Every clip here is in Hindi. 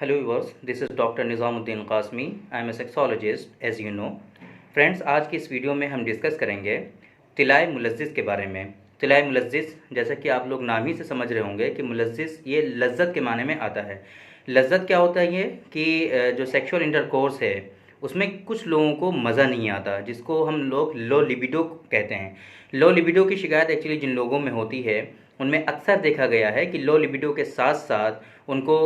Hello viewers, this is Dr. Nizamuddin Qasmi. I am a sexologist as you know. Friends, आज की इस वीडियो में हम डिस्कस करेंगे तिलाय मुलज़्ज़िज़ के बारे में। तिलाय मुलज़्ज़िज़, जैसा कि आप लोग नाम ही से समझ रहे होंगे कि मुलज़्ज़िज़ ये लज्जत के माने में आता है। लज्जत क्या होता है? ये कि जो सेक्सुअल इंटरकोर्स है उसमें कुछ लोगों को मज़ा नहीं आता, जिसको हम लोग लो लिबिडो कहते हैं। लो लिबिडो की शिकायत एक्चुअली जिन लोगों में होती है उनमें अक्सर देखा गया है कि लो लिबिडो के साथ साथ उनको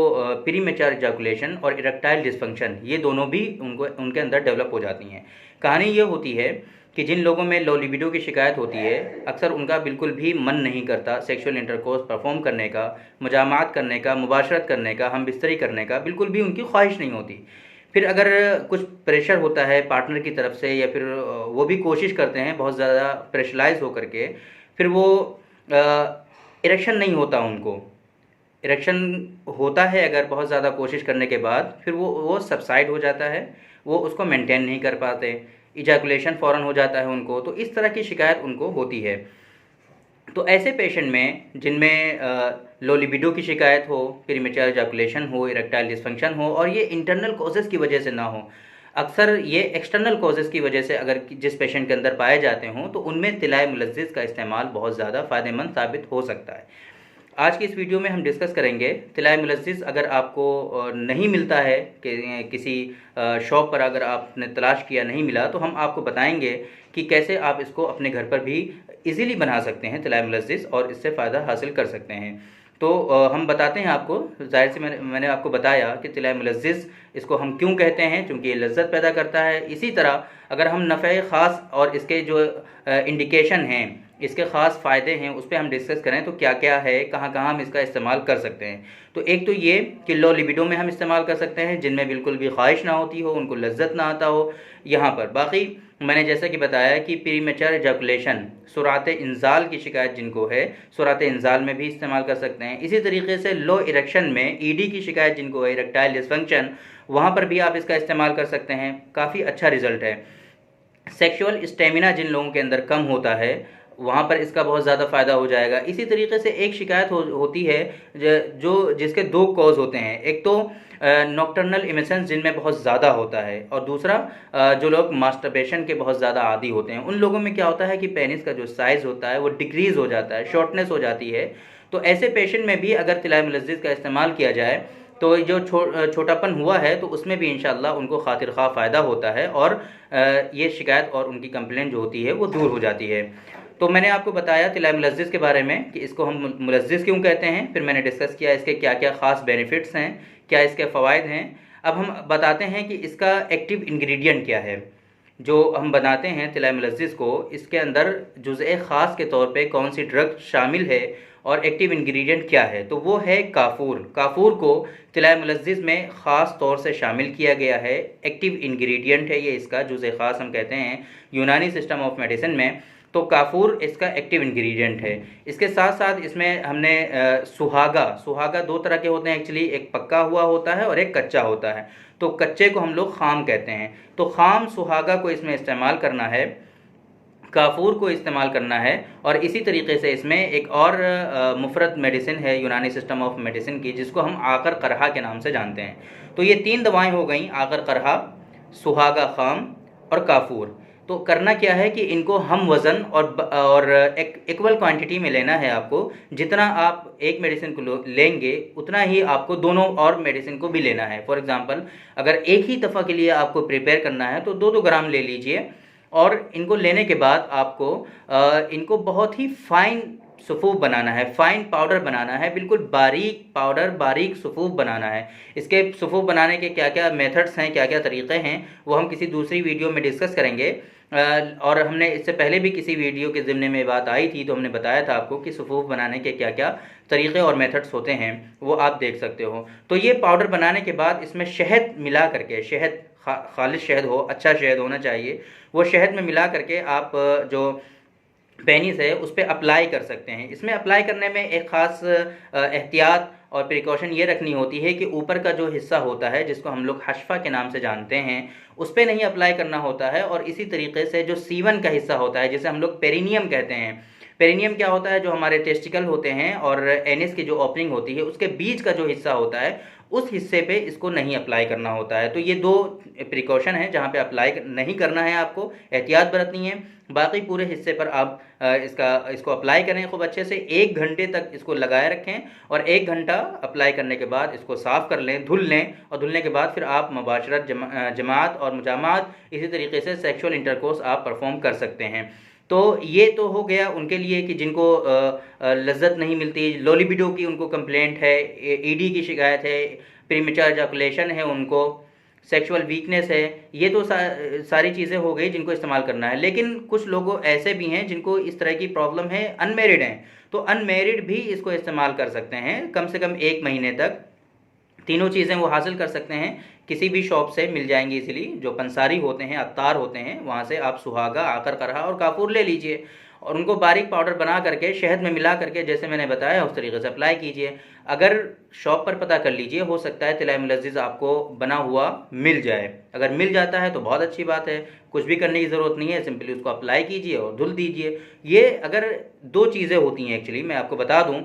प्रीमेच्योर इजैकुलेशन और इरेक्टाइल डिसफंक्शन ये दोनों भी उनके अंदर डेवलप हो जाती हैं। कहानी ये होती है कि जिन लोगों में लो लिबिडो की शिकायत होती है अक्सर उनका बिल्कुल भी मन नहीं करता सेक्सुअल इंटरकोर्स परफॉर्म करने का, मुजामात करने का, मुबाशरत करने का, हम बिस्तरी करने का बिल्कुल भी उनकी ख्वाहिश नहीं होती। फिर अगर कुछ प्रेशर होता है पार्टनर की तरफ से या फिर वो भी कोशिश करते हैं बहुत ज़्यादा प्रेशराइज होकर के, फिर वो इरेक्शन नहीं होता उनको। इरेक्शन होता है अगर बहुत ज़्यादा कोशिश करने के बाद, फिर वो सबसाइड हो जाता है, वो उसको मेंटेन नहीं कर पाते, इजैकुलेशन फ़ौरन हो जाता है उनको। तो इस तरह की शिकायत उनको होती है। तो ऐसे पेशेंट में जिनमें लो लिबिडो की शिकायत हो, प्रीमेच्योर इजैकुलेशन हो, इरेक्टाइल डिसफंक्शन हो और ये इंटरनल कॉजेज़ की वजह से ना हो, अक्सर ये एक्सटर्नल कॉजेज़ की वजह से अगर जिस पेशेंट के अंदर पाए जाते हों तो उनमें तिलाय मुलज़्ज़िज़ का इस्तेमाल बहुत ज़्यादा फ़ायदेमंद साबित हो सकता है। आज की इस वीडियो में हम डिस्कस करेंगे तिलाय मुलज़्ज़िज़ अगर आपको नहीं मिलता है कि किसी शॉप पर अगर आपने तलाश किया नहीं मिला तो हम आपको बताएंगे कि कैसे आप इसको अपने घर पर भी इजीली बना सकते हैं तिलाय मुलज़्ज़िज़ और इससे फ़ायदा हासिल कर सकते हैं। तो हम बताते हैं आपको, ज़ाहिर से मैंने आपको बताया कि तिलाय मुलज़्ज़िज़ इसको हम क्यों कहते हैं, क्योंकि ये लज्जत पैदा करता है। इसी तरह अगर हम नफ़े ख़ास और इसके जो इंडिकेशन हैं, इसके ख़ास फ़ायदे हैं, उस पर हम डिस्कस करें तो क्या क्या है, कहाँ कहाँ हम इसका इस्तेमाल कर सकते हैं। तो एक तो ये कि लो लिबिडो में हम इस्तेमाल कर सकते हैं, जिनमें बिल्कुल भी ख्वाहिश ना होती हो, उनको लज्जत ना आता हो यहाँ पर। बाकी मैंने जैसा कि बताया कि प्रीमेच्योर इजैकुलेशन, सुरात इंजाल की शिकायत जिनको है, सुरात इंजाल में भी इस्तेमाल कर सकते हैं। इसी तरीके से लो इरेक्शन में ईडी की शिकायत जिनको है, इरेक्टाइल डिसफंक्शन, वहाँ पर भी आप इसका इस्तेमाल कर सकते हैं। काफ़ी अच्छा रिजल्ट है। सेक्सुअल स्टेमिना जिन लोगों के अंदर कम होता है वहाँ पर इसका बहुत ज़्यादा फ़ायदा हो जाएगा। इसी तरीके से एक शिकायत होती है जो जिसके दो कॉज होते हैं। एक तो नॉक्टर्नल इमिशंस जिनमें बहुत ज़्यादा होता है, और दूसरा जो लोग मास्टरबेशन के बहुत ज़्यादा आदी होते हैं, उन लोगों में क्या होता है कि पेनिस का जो साइज़ होता है वो डिक्रीज़ हो जाता है, शॉर्टनेस हो जाती है। तो ऐसे पेशेंट में भी अगर तिलाय मुलज़्ज़िज़ का इस्तेमाल किया जाए तो जो छोटापन हुआ है तो उसमें भी इंशाअल्लाह उनको खातिर खा फ़ायदा होता है और ये शिकायत और उनकी कंप्लेंट जो होती है वो दूर हो जाती है। तो मैंने आपको बताया तिलाय मुलज़्ज़िज़ के बारे में कि इसको हम मुलज़्ज़िज़ क्यों कहते हैं, फिर मैंने डिस्कस किया इसके क्या क्या ख़ास बेनिफिट्स हैं, क्या इसके फ़वाइद हैं। अब हम बताते हैं कि इसका एक्टिव इंग्रेडिएंट क्या है। जो हम बनाते हैं तिलाय मुलज़्ज़िज़ को, इसके अंदर जुज़ए ख़ास के तौर पे कौन सी ड्रग शामिल है और एक्टिव इंग्रेडिएंट क्या है, तो वो है काफूर। काफूर को तिलाय मुलज़्ज़िज़ में ख़ास तौर से शामिल किया गया है। एक्टिव इंग्रेडिएंट है ये, इसका जुज़े ख़ास हम कहते हैं यूनानी सिस्टम ऑफ मेडिसिन में। तो काफूर इसका एक्टिव इंग्रेडिएंट है। इसके साथ साथ इसमें हमने सुहागा दो तरह के होते हैं एक्चुअली, एक पक्का हुआ होता है और एक कच्चा होता है। तो कच्चे को हम लोग खाम कहते हैं। तो खाम सुहागा को इसमें इस्तेमाल करना है, काफूर को इस्तेमाल करना है। और इसी तरीके से इसमें एक और मुफरद मेडिसिन है यूनानी सिस्टम ऑफ मेडिसिन की, जिसको हम आकर करहा के नाम से जानते हैं। तो ये तीन दवाएं हो गई, आकर करहा, सुहागा खाम और काफूर। तो करना क्या है कि इनको हम वज़न और एक इक्वल क्वांटिटी में लेना है आपको। जितना आप एक मेडिसिन को लेंगे उतना ही आपको दोनों और मेडिसिन को भी लेना है। फॉर एग्जांपल, अगर एक ही दफ़ा के लिए आपको प्रिपेयर करना है तो 2-2 ग्राम ले लीजिए, और इनको लेने के बाद आपको इनको बहुत ही फाइन सफ़ूफ़ बनाना है, फ़ाइन पाउडर बनाना है, बिल्कुल बारीक पाउडर, बारीक सफ़ूफ़ बनाना है। इसके सफ़ूफ़ बनाने के क्या क्या मेथड्स हैं, क्या क्या तरीक़े हैं, वो हम किसी दूसरी वीडियो में डिस्कस करेंगे। और हमने इससे पहले भी किसी वीडियो के ज़िम्ने में बात आई थी तो हमने बताया था आपको कि सफ़ूफ़ बनाने के क्या क्या तरीक़े और मेथड्स होते हैं, वो आप देख सकते हो। तो ये पाउडर बनाने के बाद इसमें शहद मिला करके, शहद खालिश शहद हो, अच्छा शहद होना चाहिए, वो शहद में मिला करके आप जो पेनिस है उस पर अप्लाई कर सकते हैं। इसमें अप्लाई करने में एक ख़ास एहतियात और प्रिकॉशन ये रखनी होती है कि ऊपर का जो हिस्सा होता है, जिसको हम लोग हशफा के नाम से जानते हैं, उस पर नहीं अप्लाई करना होता है। और इसी तरीके से जो सीवन का हिस्सा होता है, जिसे हम लोग पेरिनियम कहते हैं, पेरिनियम क्या होता है, जो हमारे टेस्टिकल होते हैं और एनिस की जो ओपनिंग होती है उसके बीच का जो हिस्सा होता है, उस हिस्से पे इसको नहीं अप्लाई करना होता है। तो ये 2 प्रिकॉशन हैं जहाँ पे अप्लाई नहीं करना है, आपको एहतियात बरतनी है। बाकी पूरे हिस्से पर आप इसको अप्लाई करें खूब अच्छे से, 1 घंटे तक इसको लगाए रखें और 1 घंटा अप्लाई करने के बाद इसको साफ़ कर लें, धुल लें, और धुलने के बाद फिर आप मुबाशरत, जमात और मुजामात, इसी तरीके से सेक्सुअल इंटरकोर्स आप परफॉर्म कर सकते हैं। तो ये तो हो गया उनके लिए कि जिनको लज्जत नहीं मिलती, लो लिबिडो की उनको कंप्लेंट है, ईडी की शिकायत है, प्रीमेच्योर एजाकुलेशन है, उनको सेक्सुअल वीकनेस है। ये तो सारी चीज़ें हो गई जिनको इस्तेमाल करना है। लेकिन कुछ लोग ऐसे भी हैं जिनको इस तरह की प्रॉब्लम है, अनमेरिड हैं, तो अनमेरिड भी इसको इस्तेमाल कर सकते हैं कम से कम 1 महीने तक। तीनों चीज़ें वो हासिल कर सकते हैं, किसी भी शॉप से मिल जाएंगी इजीली। जो पंसारी होते हैं, अत्तार होते हैं, वहाँ से आप सुहागा, आकर, करहा और काफूर ले लीजिए और उनको बारीक पाउडर बना करके शहद में मिला करके जैसे मैंने बताया उस तरीके से अप्लाई कीजिए। अगर शॉप पर पता कर लीजिए, हो सकता है तिलाय मुलज़्ज़िज़ आपको बना हुआ मिल जाए। अगर मिल जाता है तो बहुत अच्छी बात है, कुछ भी करने की ज़रूरत नहीं है, सिंपली उसको अप्लाई कीजिए और धुल दीजिए। ये अगर 2 चीज़ें होती हैं एक्चुअली, मैं आपको बता दूं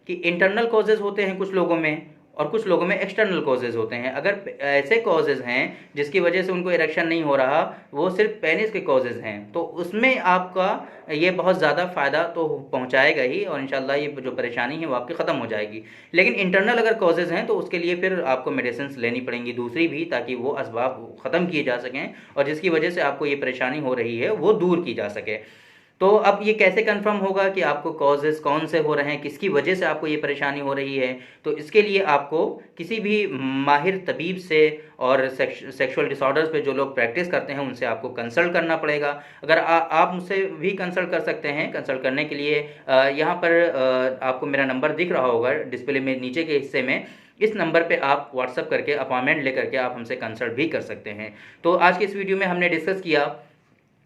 कि इंटरनल कॉजेज़ होते हैं कुछ लोगों में और कुछ लोगों में एक्सटर्नल कॉजेज़ होते हैं। अगर ऐसे कॉजेज़ हैं जिसकी वजह से उनको इरेक्शन नहीं हो रहा, वो सिर्फ पेनिस के कॉजेज़ हैं, तो उसमें आपका ये बहुत ज़्यादा फ़ायदा तो पहुंचाएगा ही और इंशाल्लाह ये जो परेशानी है वो आपकी ख़त्म हो जाएगी। लेकिन इंटरनल अगर कॉजेज़ हैं तो उसके लिए फिर आपको मेडिसिन लेनी पड़ेंगी दूसरी भी, ताकि वो असबाब ख़त्म किए जा सकें और जिसकी वजह से आपको ये परेशानी हो रही है वो दूर की जा सके। तो अब ये कैसे कंफर्म होगा कि आपको कॉजेज़ कौन से हो रहे हैं, किसकी वजह से आपको ये परेशानी हो रही है? तो इसके लिए आपको किसी भी माहिर तबीब से और सेक्सुअल डिसऑर्डर्स पे जो लोग प्रैक्टिस करते हैं उनसे आपको कंसल्ट करना पड़ेगा। अगर आप मुझसे भी कंसल्ट कर सकते हैं। कंसल्ट करने के लिए यहाँ पर आपको मेरा नंबर दिख रहा होगा डिस्प्ले में नीचे के हिस्से में, इस नंबर पे आप व्हाट्सअप करके अपॉइंटमेंट लेकर के आप हमसे कंसल्ट भी कर सकते हैं। तो आज की इस वीडियो में हमने डिस्कस किया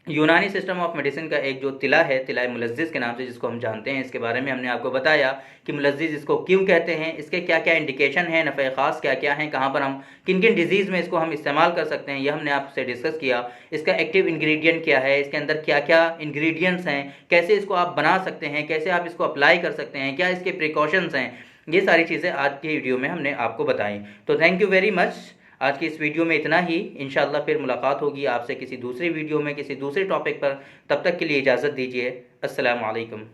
यूनानी सिस्टम ऑफ मेडिसिन का एक जो तिला है, तिलाय मुलज़्ज़िज़ के नाम से जिसको हम जानते हैं, इसके बारे में हमने आपको बताया कि मुलज़्ज़िज़ इसको क्यों कहते हैं, इसके क्या क्या इंडिकेशन है, नफ़े ख़ास क्या क्या हैं, कहाँ पर हम किन किन डिजीज़ में इसको हम इस्तेमाल कर सकते हैं, यह हमने आपसे डिस्कस किया। इसका एक्टिव इंग्रेडिएंट क्या है, इसके अंदर क्या क्या इंग्रेडिएंट्स हैं, कैसे इसको आप बना सकते हैं, कैसे आप इसको अप्लाई कर सकते हैं, क्या इसके प्रिकॉशंस हैं, ये सारी चीज़ें आज की वीडियो में हमने आपको बताई। तो थैंक यू वेरी मच। आज की इस वीडियो में इतना ही। इंशाल्लाह फिर मुलाकात होगी आपसे किसी दूसरी वीडियो में किसी दूसरे टॉपिक पर। तब तक के लिए इजाज़त दीजिए। अस्सलामु अलैकुम।